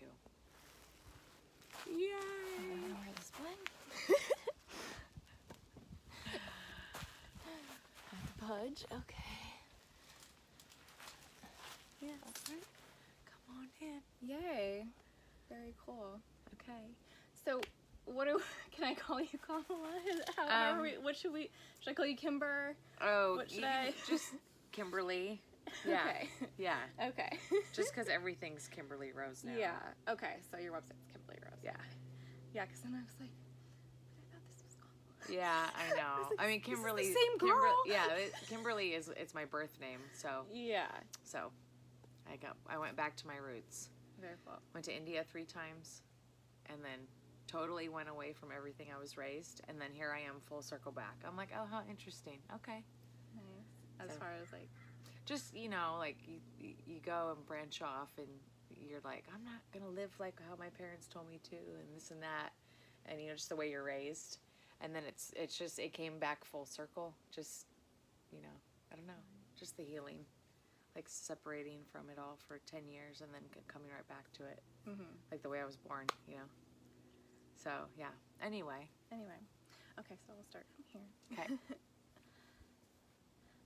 too. Yay! I don't know where this went. Have to pudge. Okay. Yes. Come on in. Yay. Very cool. Okay. So, what do can I call you, Kamala? How are we? What should I call you, Kimber? Oh, What should I? just Kimberly. Yeah. Okay. Yeah. Okay. Just because everything's Kimberly Rose now. Yeah. Okay. So your website's Kimberly Rose. Yeah. Yeah. Because then I was like, but I thought this was Kamala. Yeah, I know. like, I mean, Kimberly. This is the same girl. Yeah, Kimberly it's my birth name. So Yeah. I went back to my roots. Very cool. Went to India 3 times, and then totally went away from everything I was raised, and then here I am full circle back. I'm like, oh, how interesting. Okay. Nice. As far as like, just, like you go and branch off, and you're like, I'm not gonna live like how my parents told me to, and this and that, and just the way you're raised, and then it came back full circle. Just, I don't know, just the healing, like separating from it all for 10 years and then coming right back to it, like the way I was born, So yeah. Anyway. Okay, so we'll start from here. Okay.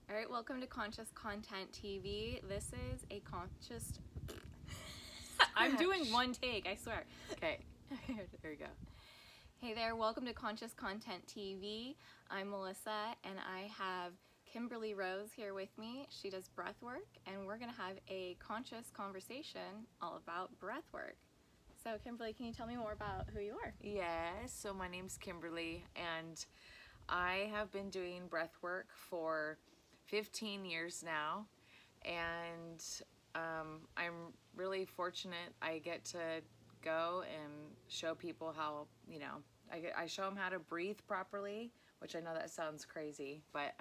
All right, welcome to Conscious Content TV. This is a conscious... I'm doing one take, I swear. Okay. There you go. Hey there, welcome to Conscious Content TV. I'm Melissa, and I have Kimberly Rose here with me. She does breathwork, and we're going to have a conscious conversation all about breathwork. So, Kimberly, can you tell me more about who you are? Yes, so my name's Kimberly, and I have been doing breathwork for 15 years now, and I'm really fortunate. I get to go and show people how, I show them how to breathe properly, which I know that sounds crazy, but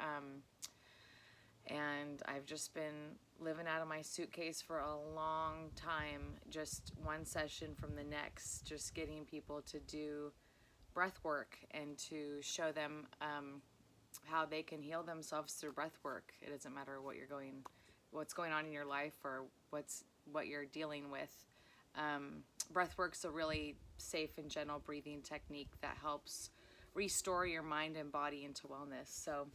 and I've just been living out of my suitcase for a long time, just one session from the next, just getting people to do breath work and to show them how they can heal themselves through breath work. It doesn't matter what's going on in your life or what you're dealing with. Breath work's a really safe and gentle breathing technique that helps restore your mind and body into wellness. So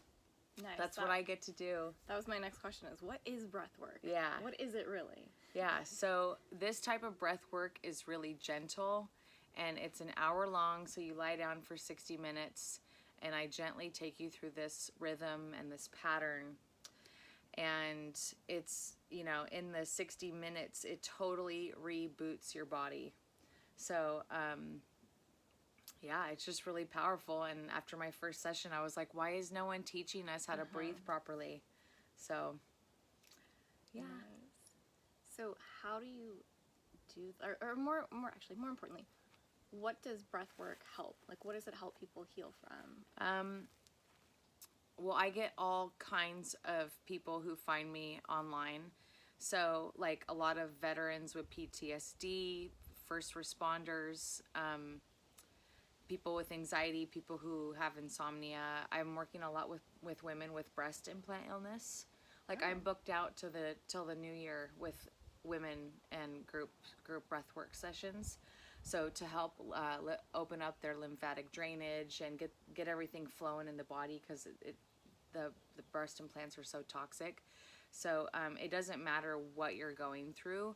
nice. That's what I get to do. That was my next question, is what is breath work? Yeah. What is it really? Yeah, so this type of breath work is really gentle, and it's an hour long, so you lie down for 60 minutes, and I gently take you through this rhythm and this pattern. And it's, in the 60 minutes, it totally reboots your body. So, yeah, it's just really powerful. And after my first session, I was like, why is no one teaching us how to breathe properly? So, yeah. Nice. So how do you do, or more importantly, what does breath work help? Like, what does it help people heal from? Well, I get all kinds of people who find me online. So, like a lot of veterans with PTSD, first responders, people with anxiety, people who have insomnia. I'm working a lot with women with breast implant illness. Like, I'm booked out till the new year with women and group breathwork sessions. So to help open up their lymphatic drainage and get everything flowing in the body, because the breast implants are so toxic. So it doesn't matter what you're going through.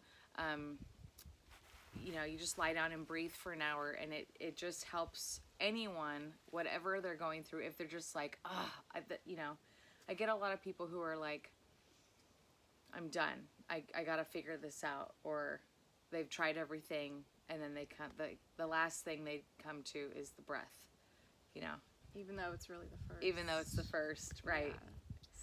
You just lie down and breathe for an hour, and it just helps anyone, whatever they're going through. If they're just like, I get a lot of people who are like, I'm done. I gotta figure this out, or they've tried everything, and then they come. The last thing they come to is the breath. Even though it's really the first. Even though it's the first, right? Yeah.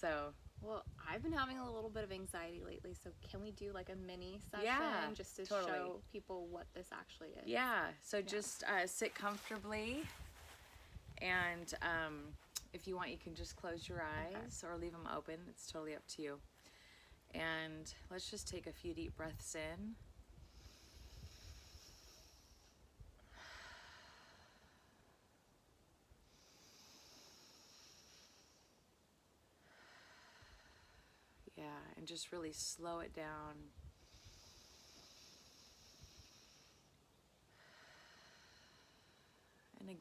So. Well, I've been having a little bit of anxiety lately, so can we do like a mini session just to totally. show people what this actually is? Yeah, so just sit comfortably, and if you want, you can just close your eyes or leave them open. It's totally up to you. And let's just take a few deep breaths in. Yeah, and just really slow it down.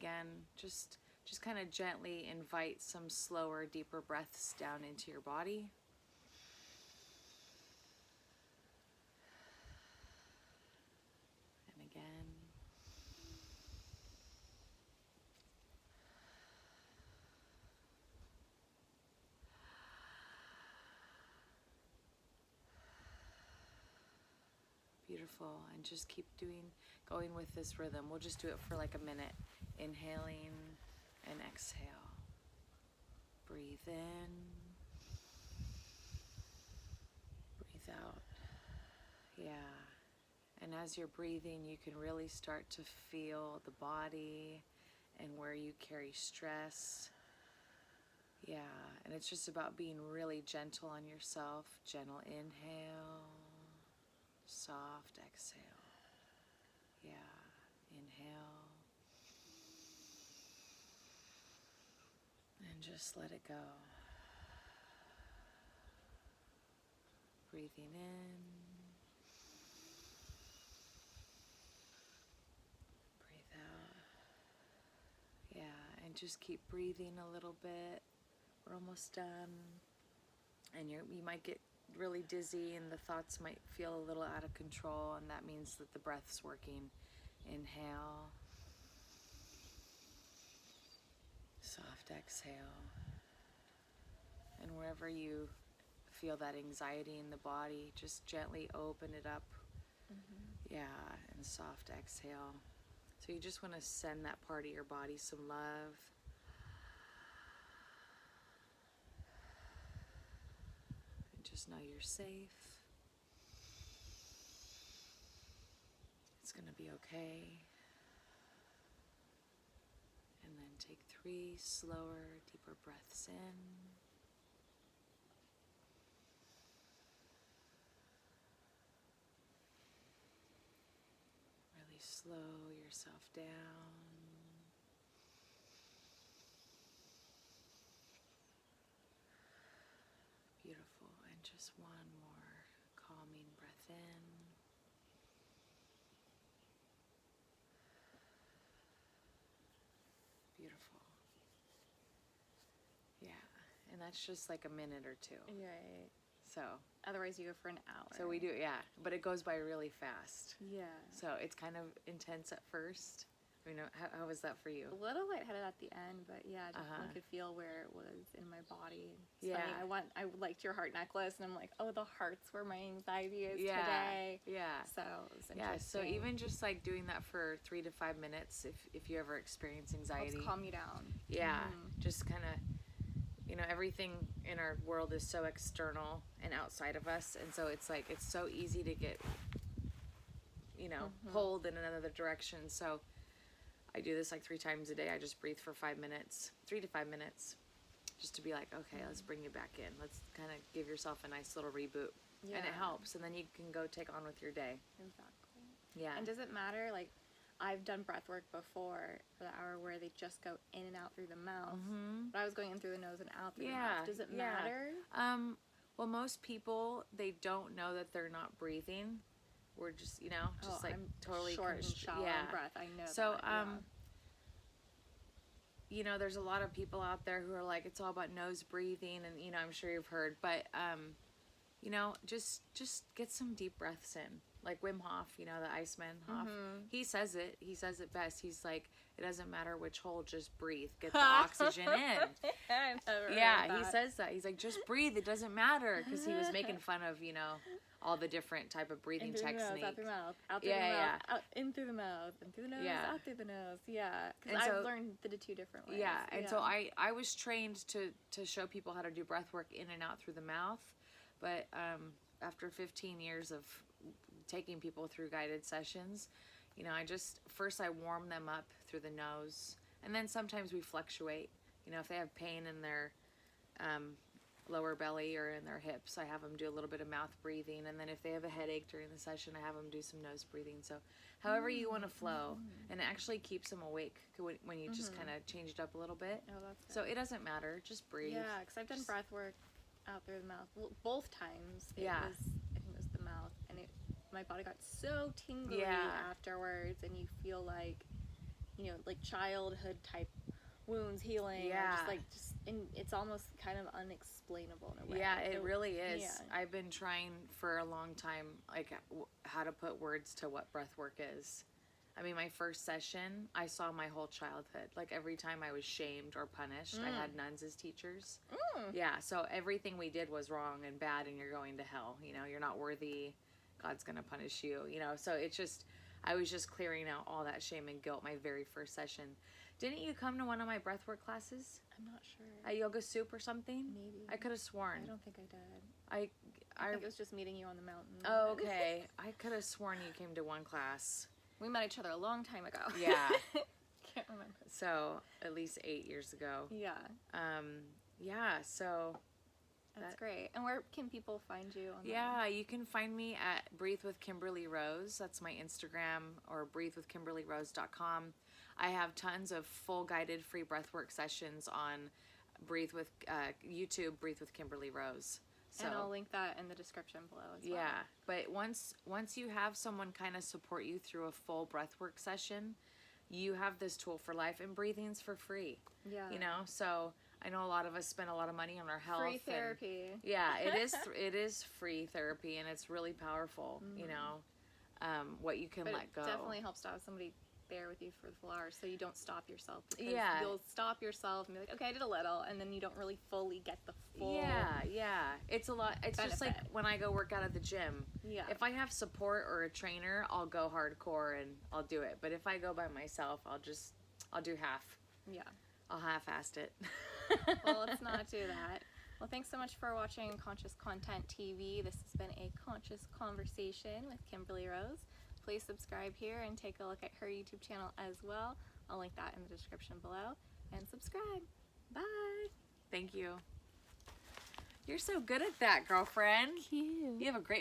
again, just kind of gently invite some slower, deeper breaths down into your body. And again. Beautiful. And just keep going with this rhythm. We'll just do it for like a minute. Inhaling and exhale. Breathe in. Breathe out. Yeah. And as you're breathing, you can really start to feel the body and where you carry stress. Yeah. And it's just about being really gentle on yourself. Gentle inhale. Soft exhale. Yeah. Inhale. And just let it go. Breathing in. Breathe out. Yeah, and just keep breathing a little bit. We're almost done. And you might get really dizzy and the thoughts might feel a little out of control, and that means that the breath's working. Inhale. Soft exhale. And wherever you feel that anxiety in the body, just gently open it up. Yeah, and soft exhale. So you just want to send that part of your body some love. And just know you're safe. It's going to be okay. And then take 3 slower, deeper breaths in. Really slow yourself down. Beautiful. And just one more calming breath in. Beautiful. Yeah. And that's just like a minute or two. Right. So Otherwise you go for an hour. So we do, yeah. But it goes by really fast. Yeah. So it's kind of intense at first. I mean, how was that for you? A little lightheaded at the end, but yeah, I definitely could feel where it was in my body. It's funny, I liked your heart necklace, and I'm like, oh, the heart's where my anxiety is today. Yeah. So it was interesting. Yeah, so even just like doing that for 3 to 5 minutes, if you ever experience anxiety. Helps calm you down. Yeah, just kind of, everything in our world is so external and outside of us, and so it's like, it's so easy to get, pulled in another direction. So I do this like 3 times a day. I just breathe for 5 minutes, 3 to 5 minutes, just to be like, okay, let's bring you back in. Let's kind of give yourself a nice little reboot. Yeah. And it helps. And then you can go take on with your day. Exactly. Yeah. And does it matter? Like, I've done breath work before for the hour where they just go in and out through the mouth. But I was going in through the nose and out through the mouth. Does it matter? Well, most people, they don't know that they're not breathing. We're just, just like I'm totally short and shallow in breath. I know so, that. There's a lot of people out there who are like, it's all about nose breathing, and I'm sure you've heard, but just get some deep breaths in. Like Wim Hof, the Iceman Hof. He says it best. He's like, it doesn't matter which hole, just breathe. Get the oxygen in. He says that. He's like, just breathe. It doesn't matter. Because he was making fun of, all the different type of breathing techniques. Out through the mouth, out through the mouth, out, in through the mouth, in through the nose, out through the nose. Yeah, because I've learned the 2 different ways. Yeah, and so I was trained to show people how to do breath work in and out through the mouth. But after 15 years of taking people through guided sessions, I warm them up through the nose, and then sometimes we fluctuate. If they have pain in their lower belly or in their hips, I have them do a little bit of mouth breathing, and then if they have a headache during the session, I have them do some nose breathing. So however you want to flow, and it actually keeps them awake when you just kind of change it up a little bit. Oh, that's good. So it doesn't matter, just breathe. Yeah, because I've done breath work out through the mouth both times. I think it was the mouth, and my body got so tingly afterwards, and you feel like like childhood type wounds healing. Yeah. Or and it's almost kind of unexplainable in a way. Yeah, it really is. Yeah. I've been trying for a long time, like, how to put words to what breath work is. I mean, my first session, I saw my whole childhood. Like, every time I was shamed or punished, I had nuns as teachers. Yeah, so everything we did was wrong and bad, and you're going to hell. You're not worthy. God's going to punish you. So it's just, I was just clearing out all that shame and guilt my very first session. Didn't you come to one of my breathwork classes? I'm not sure. At Yoga Soup or something? Maybe. I could have sworn. I don't think I did. I think it was just meeting you on the mountain. Oh, okay. I could have sworn you came to one class. We met each other a long time ago. Yeah. Can't remember. So, at least 8 years ago. Yeah. Yeah, so... That's great. And where can people find you? Yeah, you can find me at Breathe with Kimberly Rose. That's my Instagram, or breathewithkimberlyrose.com. I have tons of full guided free breathwork sessions on YouTube, Breathe with Kimberly Rose. So, and I'll link that in the description below as well. Yeah, but once you have someone kind of support you through a full breathwork session, you have this tool for life, and breathing's for free. Yeah. So I know a lot of us spend a lot of money on our health. Free therapy. Yeah, it is free therapy, and it's really powerful. What you can let go. It definitely helps to have somebody there with you for the full hour, so you don't stop yourself. Because Yeah. you'll stop yourself and be like, okay, I did a little, and then you don't really fully get the full. Yeah. It's a lot. It's just like when I go work out at the gym. Yeah. If I have support or a trainer, I'll go hardcore and I'll do it. But if I go by myself, I'll do half. Yeah. I'll half-assed it. Well, let's not do that. Well, thanks so much for watching Conscious Content TV. This has been a conscious conversation with Kimberly Rose. Please subscribe here and take a look at her YouTube channel as well. I'll link that in the description below. And subscribe. Bye. Thank you. You're so good at that, girlfriend. Cute. You have a great